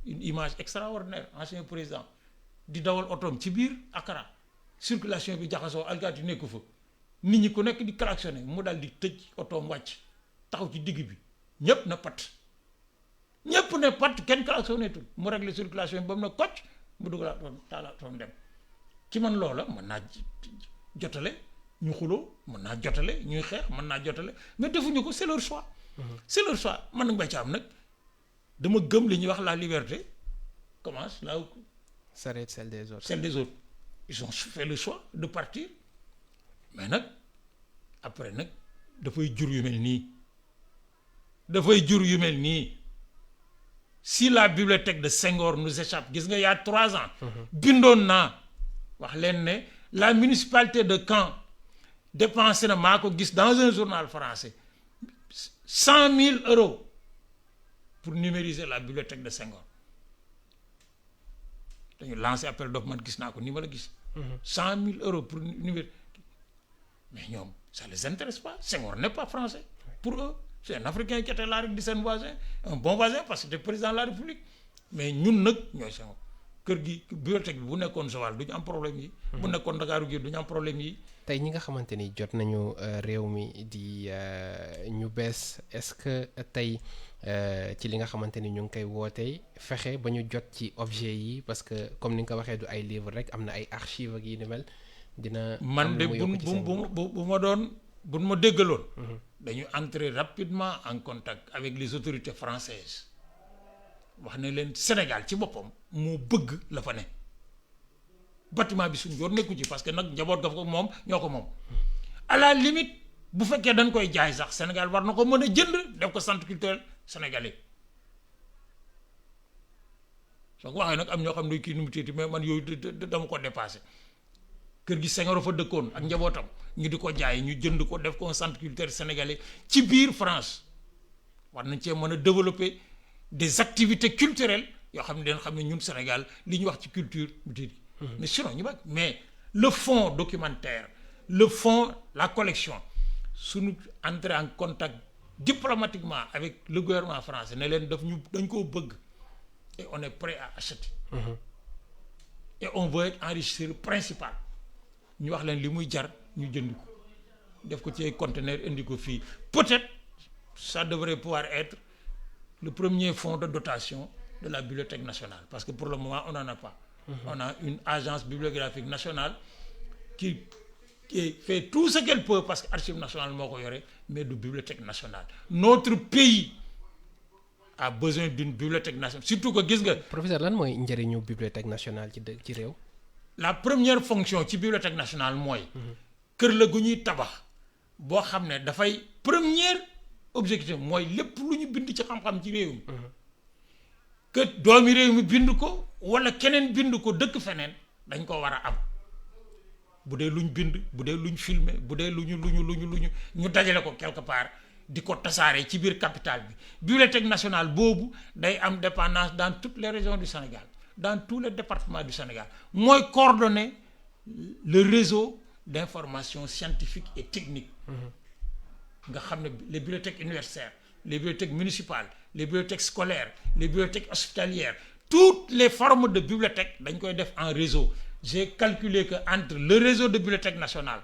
une image extraordinaire ancien président di dawal otoom ci biir Accra circulation bi jaxasoo alkaati nekku fa nit ñi ku nekk di klaxonné mu dal di tëj otoom wàcc taxaw ci digg bi ñépp na pat kenn klaxonnetul mu réglé circulation bi ba mu ne kocc mu dugalaat taalaatoon dem ci man loola mën naa jotale ñu xuloo mën naa jotale ñuy xeex mën naa jotale mais defuñu ko c'est leur choix. C'est leur choix man nag Mbaye Thiam nag dama gëm li ñuy wax la liberté commence là où s'arrête celle des autres. Celle des autres ils ont fait le choix de partir mais nag après nag dafay jur yu mel nii si la bibliothèque de Senghor nous échappe gis nga y a 3 ans. bindoon naa wax leen ne la municipalité de Caen dépensé na maa ko gis dans un journal français 100 000 € pour numériser la bibliothèque de Senghor dañu lancé appel d'offre man gis naa ko ni ma la gis. 100 000 € pour numériser mais ñoom ça les intéresse pas Senghor n'est pas français pour eux. C'est un Africain qui était là rek di seen voisin un bon voisin parce que c'était président de la République mais ñun nag ñooy Senghor kër gi bibliothèque bi bu nekkoon Joal du ñu am problème yi. bu nekkoon Ndakaaru gi du ñu am problème yi. tey ñi nga xamante ni jot nañu réew mi di ñu bees est-ce que tey ci li nga xamante ni ñu ngi koy wootee fexe ba ñu jot ci objet yi parce que comme ni nga ko waxee du ay livre rek am na ay archives ak yi ni mel dina. man de bu ma doon bu ma déggaloon. dañu entrer rapidement en contact avec les autorités françaises wax ne leen Sénégal ci boppam moo bëgg la fa ne bâtiment bi suñu yoon nekku ci parce que nag njaboot ga ko moom ñoo ko moom à la limite bu fekkee dañ koy jaay sax Sénégal war na ko mën a jënd def ko centre culturel sénégalais soo ko waxee nag am ñoo xam ne kii nu mu téeti mais man yooyu dama ko dépassé kër gi Senghor fa dëkkoon ak njabootam ñu di ko jaay ñu jënd ko def ko un centre culturel sénégalais ci biir France war nañ cee mën a développer des activités culturelles yoo xam ne dañ xam ne ñun Sénégal li ñu wax ci culture mu téeti mais sinon ñu bag mais le fonds documentaire le fonds la collection suñu entrer en contact diplomatiquement avec le gouvernement français ne leen dañ koo bëgg et on est prêt à acheter et on veut être enrichisseur principal ñu wax leen li muy jar ñu jënd ko def ko ci ay conteneur indi ko fii peut-être ça devrait pouvoir être le premier fonds de dotation de la Bibliothèque nationale parce que pour le moment on n'en a pas. On a une agence bibliographique nationale qui fait tout ce qu'elle peut parce que Archives nationales moo ko yore mais du Bibliothèque nationale. Notre pays a besoin d'une bibliothèque nationale surtout que gis nga. professeur lan mooy njëriñu bibliothèque nationale ci réew. La première fonction ci bibliothèque nationale mooy. kër la gu ñuy tabax boo xam ne dafay premier objectif mooy lépp lu ñu bind ci xam-xam ci réew mi. que doomi réew mi bind ko wala keneen bind ko dëkk feneen dañ ko war a am bu dee luñ bind bu dee luñ filmé bu dee lu ñu dajale ko quelque part di ko tasaare ci biir capitale bi bibliothèque nationale boobu day am dépendance dans toutes les régions du Sénégal dans tous les départements du Sénégal mooy coordonner le réseau d'information scientifique et technique nga xam ne les bibliothèques universitaires les bibliothèques municipales les bibliothèques scolaires les bibliothèques hospitalières toutes les formes de bibliothèques dañ koy def en réseau. J'ai calculé que entre le réseau de bibliothèques nationales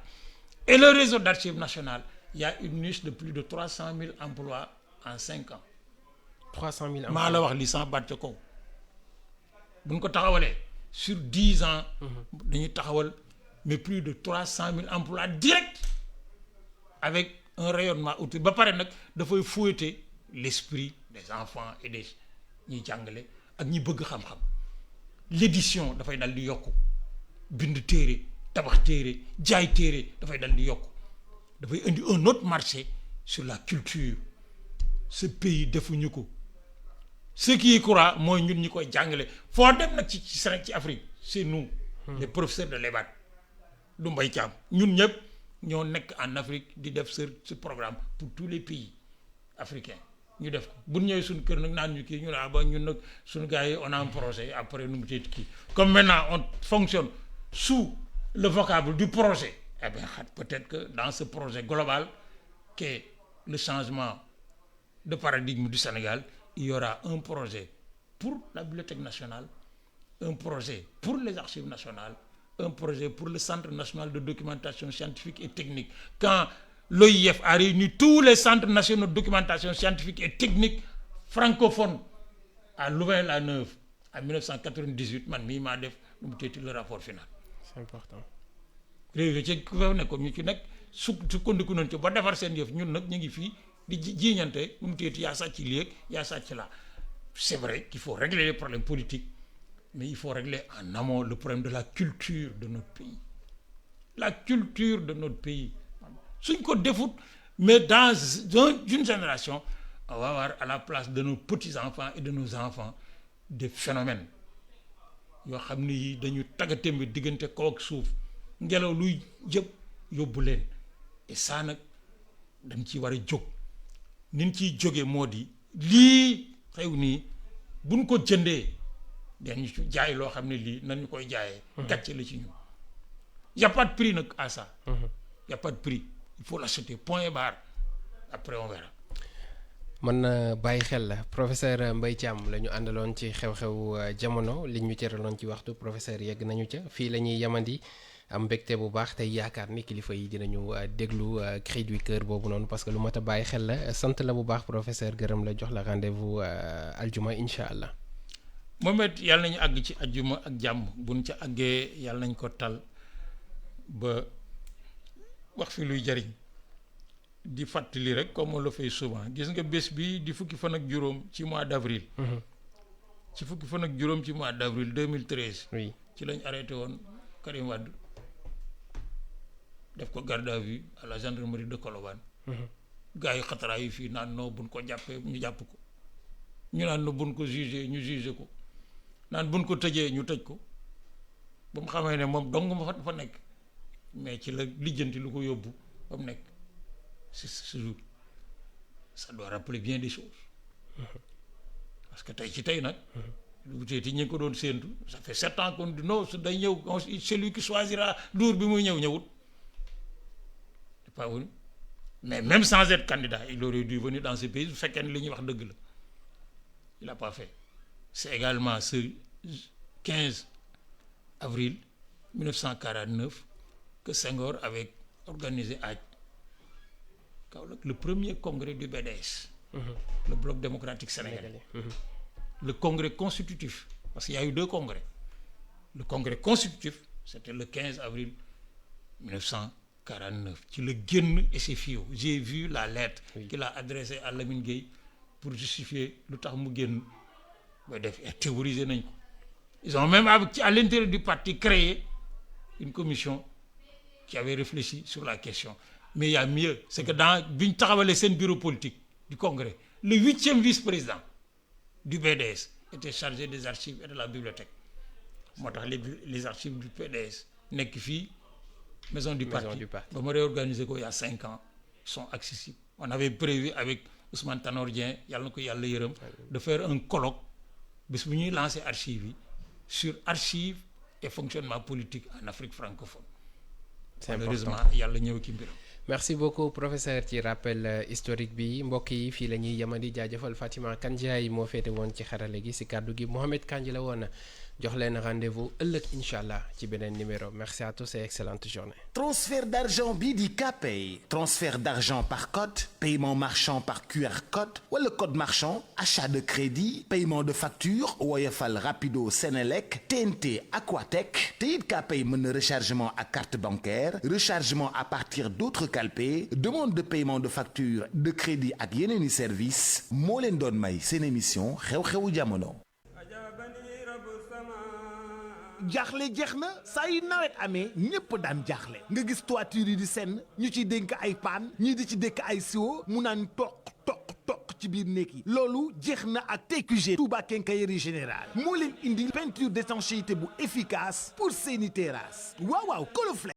et le réseau d'archives nationales il y a une niche de plus de 300 000 emplois en 5 ans. 300 000 emplois maa la wax li sans baat ca kaw bu ñu ko taxawalee sur 10 ans. dañuy taxawal mais plus de 300 000 emplois directs avec un rayonnement autour ba pare nag dafay fouetter l'esprit des enfants et des ñuy jàngale ak ñi bëgg xam-xam l'édition dafay dal di yokku bind téere tabax téere jaay téere dafay dal di yokku dafay indi un autre marché sur la culture ce pays defuñu ko ce qui est courant mooy ñun ñi koy jàngale foo dem nag ci Afrique c'est nous les professeurs de l'EBAD du Mbaye Thiam ñun ñëpp ñoo nekk en Afrique di def ce programme pour tous les pays africains ñu def ko bu ñëwee suñu kër nag naan ñu kii ñu ne ba ñun nag suñu gars yi on a un projet après nu mu tëdd kii comme maintenant on fonctionne sous le vocable du projet eh bien peut-être que dans ce projet global qu'est le changement de paradigme du Sénégal il y aura un projet pour la Bibliothèque nationale un projet pour les Archives nationales un projet pour le Centre national de documentation scientifique et technique quand l'OIF a réuni tous les centres nationaux de documentation scientifique et technique francophone à Louvain-la-Neuve en 1998 man mii maa def nu mu teeti le rapport final. C'est important. réew yi ci ku fa nekkoon ñu ci nekk sukkandiku nañ ci ba defar seen yëf ñun nag ñu ngi fii di jiiñante nu mu teeti yaa sàcc lii ak yaa sàcc la c'est vrai qu'il faut régler les problèmes politiques mais il faut régler en amont le problème de la culture de notre pays la culture de notre pays. suñ ko defut mais dans une génération on va avoir à la place de nos petits-enfants et de nos enfants des phénomènes yoo xam ni yi dañu taggatémbe diggante kaw ak suuf ngelaw luy jëpp yóbbu leen et ça nag dañ ciy war a jóg niñ ciy jógee moo di lii xew nii buñ ko jëndee dañu ci jaay loo xam ne lii nañu koy jaayee gàcce la ci ñun y a pas de prix nag à ça y a pas de prix il faut l'acheter point barre après on verra. mën na bàyyi xel la professeur Mbaye Thiam la ñu àndaloon ci xew-xew jamono li ñu cëraloon ci waxtu professeur yegg nañu ca fii la ñuy yamandi am mbégte bu baax tey yaakaar ni kilifa yi dinañu déglu cri du cœur boobu noonu parce que lu mat a bàyyi xel la sant la bu baax professeur gërëm la jox la rendez-vous aljuma incha allah. moom it yàlla nañu àgg ci aljuma ak jàmm buñ ca àggee yàlla nañ ko tal ba wax fi luy jariñ di fàttali rek comme on le fait souvent gis nga bés bi di fukki fan ak juróom ci mois d'avril. ci fukki fan ak juróom ci mois d'avril 2013. oui ci lañ arrêté woon Karim Wade def ko garde à vue à la gendarmerie de Colobane. gars yi xataraa yi fii naan noo buñ ko jàppee ñu jàpp ko ñu naan no buñ ko jugé ñu jugé ko naan buñ ko tëjee ñu tëj ko ba mu xamee ne moom dong ma fa nekk mais ci la lijjanti lu ko yóbbu ba mu nekk ce jour ça doit rappeler bien des choses parce que tey ci tey nag lu teeti ñi ngi ko doon séentu ça fait 7 ans qu'on dit non su day ñëw c'est lui qui choisira jour bi muy ñëwut c'est pas vrai mais même sans être candidat il aurait dû venir dans ce pays su fekkee ne li ñuy wax dëgg la il a pas fait c'est également ce 15 avril 1949 que Senghor avait organisé à Kaolack le premier congrès du BDS, le Bloc démocratique sénégalais. Le congrès constitutif, parce qu'il y a eu 2 congrès. Le congrès constitutif, c'était le 15 avril 1949. Ci la génn SFIO. J'ai vu la lettre qu'il a adressée à Lamine Gueye pour justifier lu tax mu génn ba def théoriser nañ ko. Ils ont même à l'intérieur du parti créé une commission qui avait réfléchi sur la question. Mais il y a mieux, c'est que dans bi ñu taxawalee seen bureau politique du congrès, le 8e vice-président du BDS était chargé des archives et de la bibliothèque. Moo tax les archives du PDS nekk fii maison du parti ba ma réorganiser ko il y a 5 ans sont accessibles. On avait prévu avec Ousmane Tanor Dieng yàlla na ko yàlla yërëm de faire un colloque bis bu ñuy lancer archives yi sur archives et fonctionnement politique en Afrique francophone. Malheureusement yàlla ñëw ci mbiram. merci beaucoup professeur ci rappel historique bi mbokk yi fii la ñuy yemandi jaajëfal Fatima Kandiaye moo féete woon ci xarale gi si kàddu gi Mohamed Kandji la woon jox leen rendez-vous ëllëg incha allah ci beneen numéro merci à tous et excellente journée. transfert d'argent bii di Kpay transfert d'argent par code paiement marchand par QR code wala code marchand achat de crédit paiement de facture Woyofal Rapido Senelec TNT Aquatech te it Kpay mën na rechargement à carte bancaire rechargement à partir d'autres calpé demande de paiement de facture de crédit ak yeneen i service moo leen doon may seen émission xew-xewu jamono. jaaxle jeex na saa yu nawet amee ñëpp daan jaaxle nga gis toiture yi di senn ñu ciy dénk ay paan ñii di ci dénk ay siwo mu naan toq ci biir néeg yi loolu jeex na ak TQG Touba Quincaillerie Générale moo leen indi peinture d'étanchéité bu efficace pour seeni terrasse waaw Coloflex